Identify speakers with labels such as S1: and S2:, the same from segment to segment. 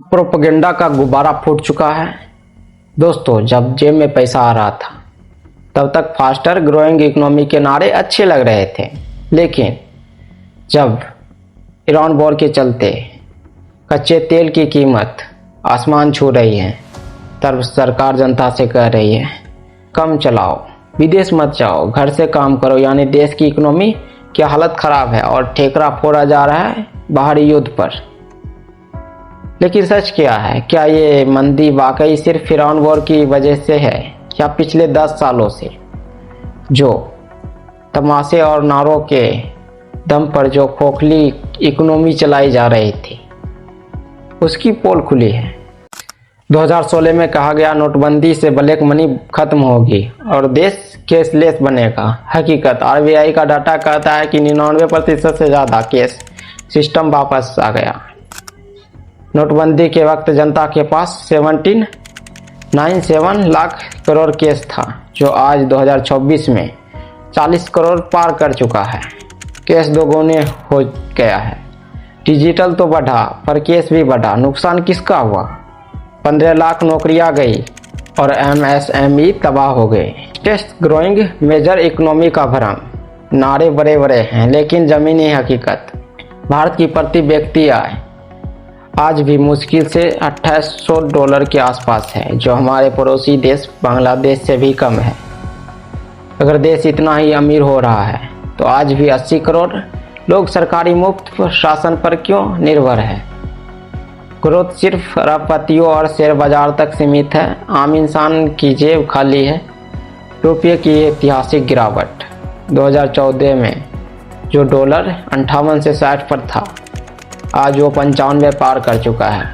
S1: Propaganda का गुब्बारा फूट चुका है। दोस्तों, जब जेब में पैसा आ रहा था तब तक फास्टर ग्रोइंग इकोनॉमी के नारे अच्छे लग रहे थे, लेकिन जब ईरान वॉर के चलते कच्चे तेल की कीमत आसमान छू रही है तब सरकार जनता से कह रही है कम चलाओ, विदेश मत जाओ, घर से काम करो। यानी देश की इकोनॉमी की हालत ख़राब है और ठेकरा फोड़ा जा रहा है बाहरी युद्ध पर। लेकिन सच क्या है? क्या ये मंदी वाकई सिर्फ ईरान वॉर की वजह से है या पिछले 10 सालों से जो तमाशे और नारों के दम पर जो खोखली इकोनॉमी चलाई जा रही थी उसकी पोल खुली है। 2016 में कहा गया नोटबंदी से ब्लैक मनी खत्म होगी और देश कैशलेस बनेगा। हकीकत आरबीआई का डाटा कहता है कि 99% से ज़्यादा कैश सिस्टम वापस आ गया। नोटबंदी के वक्त जनता के पास 1797 लाख करोड़ कैश था, जो आज 2026 में 40 करोड़ पार कर चुका है। कैश दोगुने हो गया है। डिजिटल तो बढ़ा पर कैश भी बढ़ा। नुकसान किसका हुआ? 15 लाख नौकरियां गई और एमएसएमई तबाह हो गए। टेस्ट ग्रोइंग मेजर इकोनॉमी का भ्रम। नारे बड़े बड़े हैं लेकिन ज़मीनी हकीकत भारत की प्रति व्यक्ति आय आज भी मुश्किल से $2800 के आसपास है, जो हमारे पड़ोसी देश बांग्लादेश से भी कम है। अगर देश इतना ही अमीर हो रहा है तो आज भी 80 करोड़ लोग सरकारी मुफ्त शासन पर क्यों निर्भर है? ग्रोथ सिर्फ अरबपतियों और शेयर बाजार तक सीमित है। आम इंसान की जेब खाली है। रुपये की ऐतिहासिक गिरावट 2014 में जो डॉलर 58 से 60 पर था, आज वो 95 पार कर चुका है।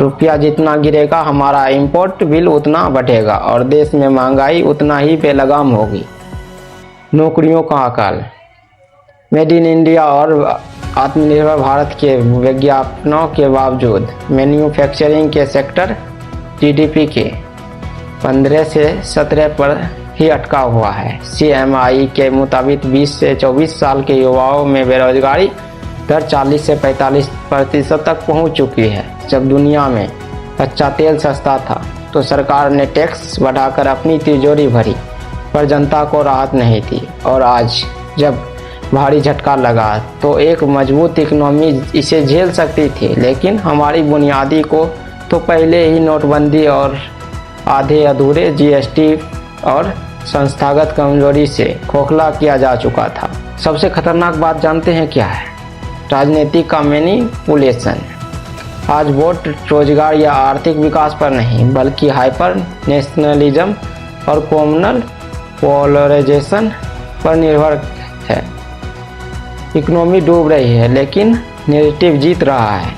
S1: रुपया जितना गिरेगा हमारा इंपोर्ट बिल उतना बढ़ेगा और देश में महंगाई उतना ही बेलगाम होगी। नौकरियों का अकाल। मेड इन इंडिया और आत्मनिर्भर भारत के विज्ञापनों के बावजूद मैन्युफैक्चरिंग के सेक्टर जीडीपी के 15 से 17 पर ही अटका हुआ है। CMI के मुताबिक 20 से 24 साल के युवाओं में बेरोजगारी दर 40 से 45% तक पहुंच चुकी है। जब दुनिया में कच्चा तेल सस्ता था तो सरकार ने टैक्स बढ़ाकर अपनी तिजोरी भरी, पर जनता को राहत नहीं थी। और आज जब भारी झटका लगा तो एक मजबूत इकोनॉमी इसे झेल सकती थी, लेकिन हमारी बुनियादी को तो पहले ही नोटबंदी और आधे अधूरे GST और संस्थागत कमजोरी से खोखला किया जा चुका था। सबसे खतरनाक बात जानते हैं क्या है? राजनीतिक का मैनिपुलेशन। आज वोट रोजगार या आर्थिक विकास पर नहीं बल्कि हाइपर नेशनलिज्म और कॉम्युनल पोलराइजेशन पर निर्भर है। इकोनॉमी डूब रही है लेकिन नैरेटिव जीत रहा है।